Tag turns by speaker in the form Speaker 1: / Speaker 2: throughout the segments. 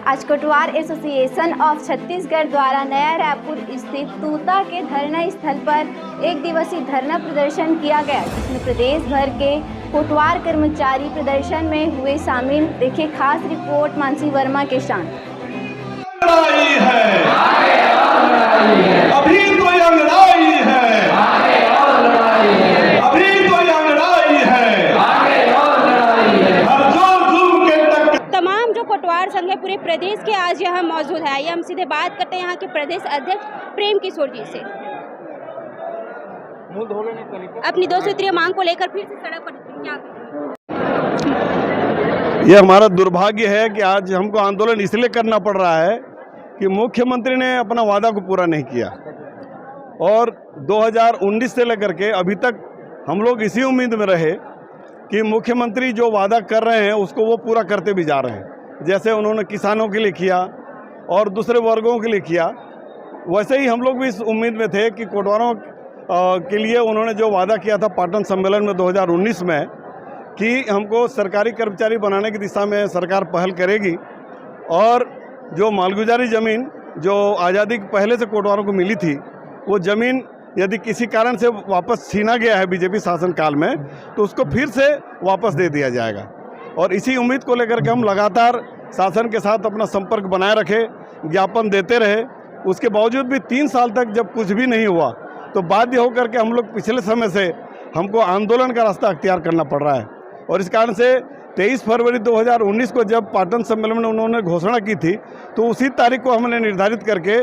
Speaker 1: आज कोटवार association of Chhattisgarh द्वारा नया रायपुर स्थित तूता के धरना स्थल पर एक दिवसीय धरना प्रदर्शन किया गया, जिसमें प्रदेश भर के कोटवार कर्मचारी प्रदर्शन में हुए शामिल। देखिए खास रिपोर्ट मानसी वर्मा के साथ।
Speaker 2: कोटवार संघ पूरे प्रदेश के आज यहाँ मौजूद है। आइए हम सीधे बात करते हैं यहाँ के प्रदेश अध्यक्ष प्रेम किशोर जी से। अपनी 2 सूत्रीय मांग को लेकर फिर से सड़क पर क्या
Speaker 3: ये हमारा दुर्भाग्य है कि आज हमको आंदोलन इसलिए करना पड़ रहा है कि मुख्यमंत्री ने अपना वादा को पूरा नहीं किया और 2019 से लेकर के अभी तक हम लोग इसी उम्मीद में रहे कि मुख्यमंत्री जो वादा कर रहे हैं उसको वो पूरा करते भी जा रहे हैं। जैसे उन्होंने किसानों के लिए किया और दूसरे वर्गों के लिए किया, वैसे ही हम लोग भी इस उम्मीद में थे कि कोटवारों के लिए उन्होंने जो वादा किया था पाटन सम्मेलन में 2019 में कि हमको सरकारी कर्मचारी बनाने की दिशा में सरकार पहल करेगी और जो मालगुजारी ज़मीन जो आज़ादी के पहले से कोटवारों को मिली थी, वो ज़मीन यदि किसी कारण से वापस छीना गया है बीजेपी शासनकाल में, तो उसको फिर से वापस दे दिया जाएगा। और इसी उम्मीद को लेकर के हम लगातार शासन के साथ अपना संपर्क बनाए रखे, ज्ञापन देते रहे। उसके बावजूद भी 3 साल तक जब कुछ भी नहीं हुआ तो बाध्य होकर के हम लोग पिछले समय से हमको आंदोलन का रास्ता अख्तियार करना पड़ रहा है। और इस कारण से 23 फरवरी 2019 को जब पाटन सम्मेलन में उन्होंने घोषणा की थी, तो उसी तारीख को हमने निर्धारित करके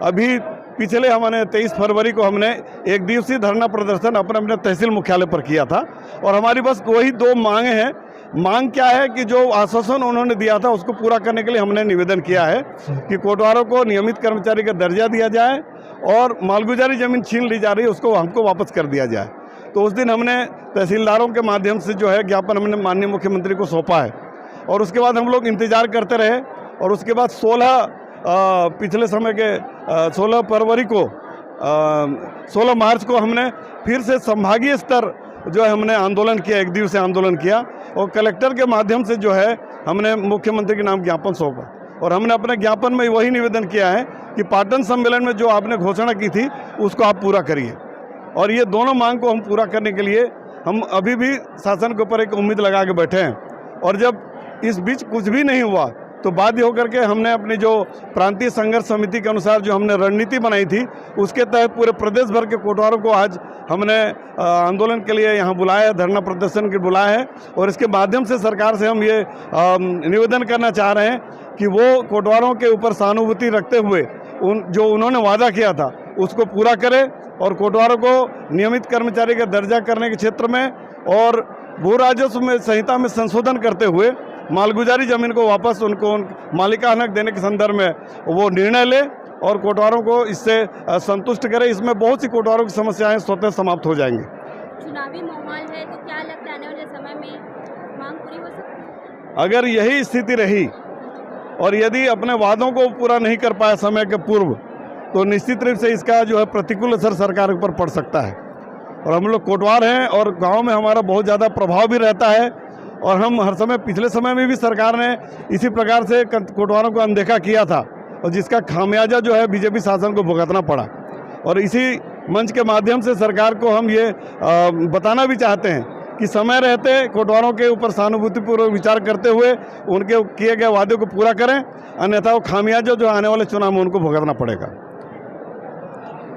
Speaker 3: अभी पिछले हमने 23 फरवरी को हमने एक दिवसीय धरना प्रदर्शन अपने अपने तहसील मुख्यालय पर किया था। और हमारी बस वही 2 मांगें हैं। मांग क्या है कि जो आश्वासन उन्होंने दिया था उसको पूरा करने के लिए हमने निवेदन किया है कि कोटवारों को नियमित कर्मचारी का दर्जा दिया जाए और मालगुजारी ज़मीन छीन ली जा रही है उसको हमको वापस कर दिया जाए। तो उस दिन हमने तहसीलदारों के माध्यम से जो है ज्ञापन हमने माननीय मुख्यमंत्री को सौंपा है और उसके बाद हम लोग इंतजार करते रहे। और उसके बाद 16 पिछले समय के 16 फरवरी को 16 मार्च को हमने फिर से संभागीय स्तर जो है हमने आंदोलन किया, एक दिवसीय आंदोलन किया और कलेक्टर के माध्यम से जो है हमने मुख्यमंत्री के नाम ज्ञापन सौंपा। और हमने अपने ज्ञापन में वही निवेदन किया है कि पाटन सम्मेलन में जो आपने घोषणा की थी उसको आप पूरा करिए। और ये दोनों मांग को हम पूरा करने के लिए हम अभी भी शासन के ऊपर एक उम्मीद लगा के बैठे हैं। और जब इस बीच कुछ भी नहीं हुआ तो बाध्य होकर के हमने अपनी जो प्रांतीय संघर्ष समिति के अनुसार जो हमने रणनीति बनाई थी उसके तहत पूरे प्रदेश भर के कोटवारों को आज हमने आंदोलन के लिए यहाँ बुलाया है, धरना प्रदर्शन के बुलाया है। और इसके माध्यम से सरकार से हम ये निवेदन करना चाह रहे हैं कि वो कोटवारों के ऊपर सहानुभूति रखते हुए जो उन्होंने वादा किया था उसको पूरा करे और कोटवारों को नियमित कर्मचारी का दर्जा करने के क्षेत्र में और भू राजस्व में संहिता में संशोधन करते हुए मालगुजारी ज़मीन को वापस उनको मालिकाना हक देने के संदर्भ में वो निर्णय ले और कोटवारों को इससे संतुष्ट करे। इसमें बहुत सी कोटवारों की समस्याएं स्वतः समाप्त हो जाएंगी।
Speaker 2: चुनावी माहौल है तो क्या लगता है आने वाले समय में मांग पूरी हो सकती है?
Speaker 3: अगर यही स्थिति रही और यदि अपने वादों को पूरा नहीं कर पाया समय के पूर्व, तो निश्चित रूप से इसका जो है प्रतिकूल असर सरकार पर पड़ सकता है। और हम लोग कोटवार हैं और गाँव में हमारा बहुत ज़्यादा प्रभाव भी रहता है और हम हर समय पिछले समय में भी सरकार ने इसी प्रकार से कोटवारों को अनदेखा किया था और जिसका खामियाजा जो है बीजेपी शासन को भुगतना पड़ा। और इसी मंच के माध्यम से सरकार को हम ये बताना भी चाहते हैं कि समय रहते कोटवारों के ऊपर सहानुभूतिपूर्वक विचार करते हुए उनके किए गए वादे को पूरा करें, अन्यथा वो खामियाजा जो आने वाले चुनाव में उनको भुगतना पड़ेगा।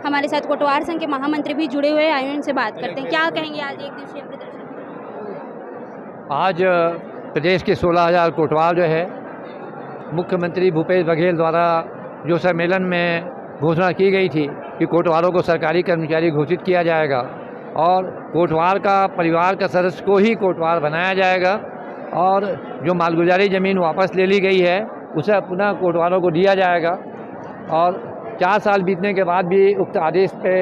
Speaker 2: हमारे साथ कोटवार संघ के महामंत्री भी जुड़े हुए हैं, उनसे बात करते हैं। क्या कहेंगे आज एक दिवसीय प्रदर्शन?
Speaker 4: आज प्रदेश के 16,000 कोटवार जो है मुख्यमंत्री भूपेश बघेल द्वारा जो सम्मेलन में घोषणा की गई थी कि कोटवारों को सरकारी कर्मचारी घोषित किया जाएगा और कोटवार का परिवार का सदस्य को ही कोटवार बनाया जाएगा और जो मालगुजारी ज़मीन वापस ले ली गई है उसे पुनः कोटवारों को दिया जाएगा। और 4 साल बीतने के बाद भी उक्त आदेश पे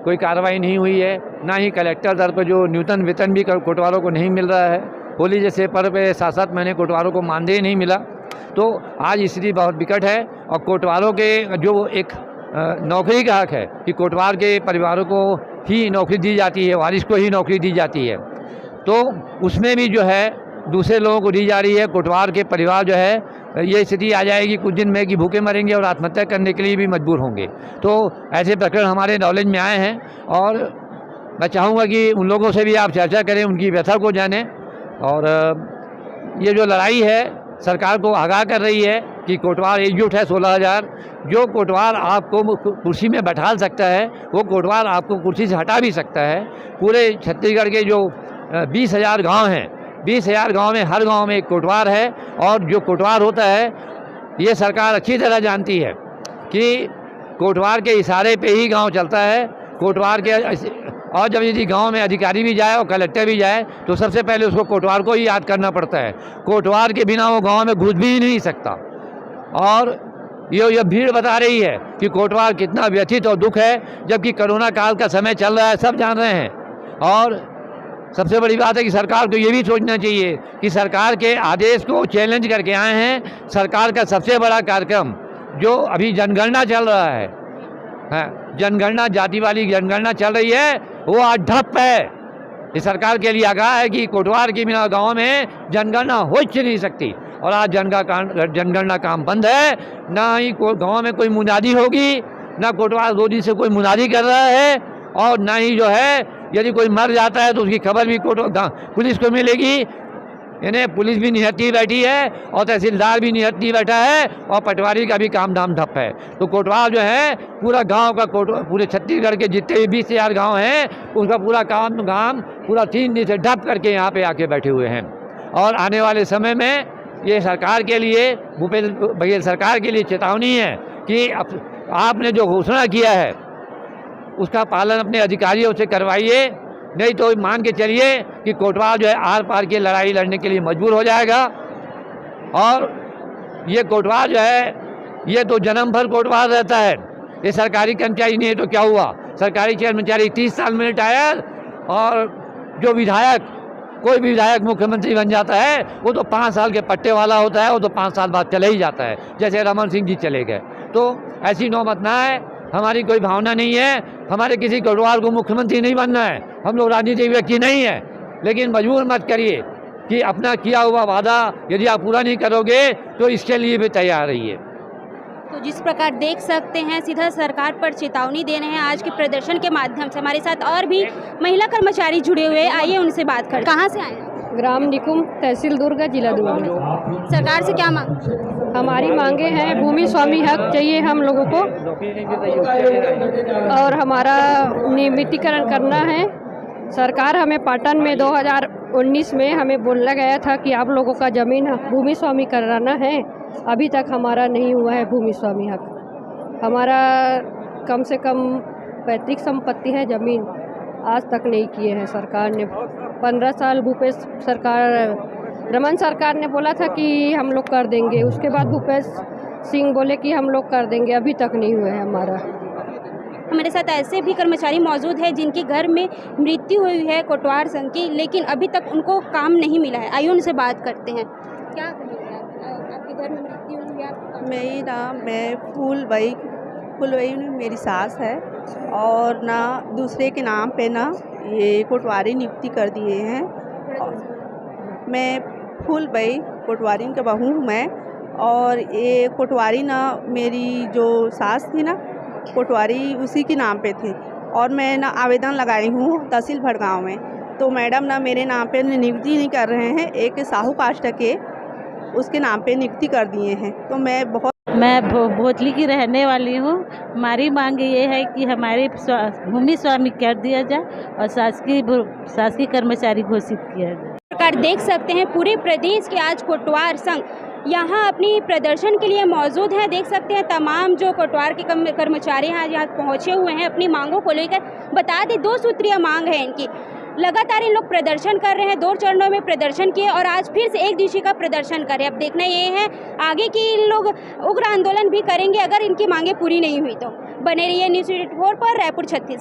Speaker 4: कोई कार्रवाई नहीं हुई है, ना ही कलेक्टर दर पर जो न्यूनतम वेतन भी कोटवारों को नहीं मिल रहा है। होली जैसे पर्व पे 7-7 महीने कोटवारों को मानदेय नहीं मिला। तो आज स्थिति बहुत विकट है और कोटवारों के जो एक नौकरी का हक है कि कोटवार के परिवारों को ही नौकरी दी जाती है, वारिस को ही नौकरी दी जाती है, तो उसमें भी जो है दूसरे लोगों को दी जा रही है। कोटवार के परिवार जो है ये स्थिति आ जाएगी कुछ दिन में कि भूखे मरेंगे और आत्महत्या करने के लिए भी मजबूर होंगे। तो ऐसे प्रकरण हमारे नॉलेज में आए हैं और मैं चाहूँगा कि उन लोगों से भी आप चर्चा करें, उनकी व्यथा को जानें। और ये जो लड़ाई है सरकार को आगाह कर रही है कि कोटवार एकजुट है 16,000। जो कोटवार आपको कुर्सी में बैठा सकता है वो कोटवार आपको कुर्सी से हटा भी सकता है। पूरे छत्तीसगढ़ के जो 20,000 गाँव हैं, 20,000 गाँव में हर गाँव में एक कोटवार है। और जो कोटवार होता है ये सरकार अच्छी तरह जानती है कि कोटवार के इशारे पे ही गांव चलता है। कोटवार के और जब यदि गांव में अधिकारी भी जाए और कलेक्टर भी जाए तो सबसे पहले उसको कोटवार को ही याद करना पड़ता है। कोटवार के बिना वो गांव में घुस भी नहीं सकता। और ये भीड़ बता रही है कि कोटवार कितना व्यथित और दुख है, जबकि कोरोना काल का समय चल रहा है, सब जान रहे हैं। और सबसे बड़ी बात है कि सरकार को ये भी सोचना चाहिए कि सरकार के आदेश को चैलेंज करके आए हैं। सरकार का सबसे बड़ा कार्यक्रम जो अभी जनगणना चल रहा है, जनगणना, जाति वाली जनगणना चल रही है, वो आज ठप है। ये सरकार के लिए आगाह है कि कोटवार के बिना गाँव में जनगणना हो ही नहीं सकती। और आज जनगणना काम बंद है, ना ही गाँव में कोई मुनादी होगी, ना कोटवार 2 दिन से कोई मुनादी कर रहा है। और ना ही जो है यदि कोई मर जाता है तो उसकी खबर भी पुलिस को मिलेगी। इन्हें पुलिस भी निहत्ती बैठी है और तहसीलदार भी निहत्ती बैठा है और पटवारी का भी काम धाम ठप है। तो कोटवार जो है पूरा गांव का पूरे छत्तीसगढ़ के जितने भी 20,000 गांव हैं उसका पूरा काम पूरा 3 दिन से ठप करके यहाँ पे आके बैठे हुए हैं। और आने वाले समय में ये सरकार के लिए, भूपेश बघेल सरकार के लिए चेतावनी है कि आपने जो घोषणा किया है उसका पालन अपने अधिकारियों से करवाइए, नहीं तो मान के चलिए कि कोटवार जो है आर पार की लड़ाई लड़ने के लिए मजबूर हो जाएगा। और ये कोटवार जो है ये तो जन्म भर कोटवार रहता है। ये सरकारी कर्मचारी नहीं है तो क्या हुआ, सरकारी कर्मचारी 30 साल में रिटायर। और जो विधायक, कोई भी विधायक मुख्यमंत्री बन जाता है वो तो 5 साल के पट्टे वाला होता है, वो तो 5 साल बाद चले ही जाता है, जैसे रमन सिंह जी चले गए। तो ऐसी नौबत ना है, हमारी कोई भावना नहीं है, हमारे किसी कोटवार को मुख्यमंत्री नहीं बनना है, हम लोग राजनीतिक व्यक्ति नहीं है। लेकिन मजबूर मत करिए कि अपना किया हुआ वादा यदि आप पूरा नहीं करोगे तो इसके लिए भी तैयार रहिए।
Speaker 2: तो जिस प्रकार देख सकते हैं सीधा सरकार पर चेतावनी दे रहे हैं आज के प्रदर्शन के माध्यम से। हमारे साथ और भी महिला कर्मचारी जुड़े हुए, आइए उनसे बात करें। कहाँ से आए हैं?
Speaker 5: ग्राम निकुम, तहसील दुर्ग, जिला दुर्ग।
Speaker 2: सरकार से क्या मांग?
Speaker 5: हमारी मांगे हैं, भूमि स्वामी हक चाहिए हम लोगों को और हमारा नियमितीकरण करना है। सरकार हमें पाटन में 2019 में हमें बोला गया था कि आप लोगों का ज़मीन भूमि स्वामी कराना है, अभी तक हमारा नहीं हुआ है भूमि स्वामी हक। हमारा कम से कम पैतृक संपत्ति है ज़मीन, आज तक नहीं किए हैं सरकार ने। 15 साल भूपेश सरकार, रमन सरकार ने बोला था कि हम लोग कर देंगे, उसके बाद भूपेश सिंह बोले कि हम लोग कर देंगे, अभी तक नहीं हुआ है हमारा।
Speaker 2: हमारे साथ ऐसे भी कर्मचारी मौजूद है जिनके घर में मृत्यु हुई है कोटवार संघ की, लेकिन अभी तक उनको काम नहीं मिला है। आइए उनसे बात करते हैं। क्या कहेंगे आपके घर में मृत्यु हुई है?
Speaker 6: मैं फूलबाई मेरी सास है और ना दूसरे के नाम पे ना ये कोटवारी नियुक्ति कर दिए हैं। मैं फूलबाई कोटवारी का बहू हूँ मैं, और ये कोटवारी ना मेरी जो सास थी ना कोटवारी उसी के नाम पे थी। और मैं ना आवेदन लगाई हूँ तहसील भड़गांव में, तो मैडम ना मेरे नाम पे नियुक्ति नहीं कर रहे हैं, एक साहू कास्ट के उसके नाम पे नियुक्ति कर दिए हैं। तो मैं
Speaker 7: भोजली की रहने वाली हूँ। हमारी मांग ये है कि हमारे भूमि स्वामी कर दिया जाए और शासकीय कर्मचारी घोषित किया जाए।
Speaker 2: प्रकार देख सकते हैं पूरे प्रदेश के आज कोटवार संघ यहाँ अपनी प्रदर्शन के लिए मौजूद है। देख सकते हैं तमाम जो कोटवार के कर्मचारी यहाँ पहुँचे हुए हैं अपनी मांगों को लेकर। बता दें 2 सूत्रीय मांग है इनकी। लगातार इन लोग प्रदर्शन कर रहे हैं, 2 चरणों में प्रदर्शन किए और आज फिर से 1 दिवसीय का प्रदर्शन कर रहे हैं। अब देखना ये है आगे की इन लोग उग्र आंदोलन भी करेंगे अगर इनकी मांगे पूरी नहीं हुई तो। बने रहिए न्यूज़ 24 पर, रायपुर 36।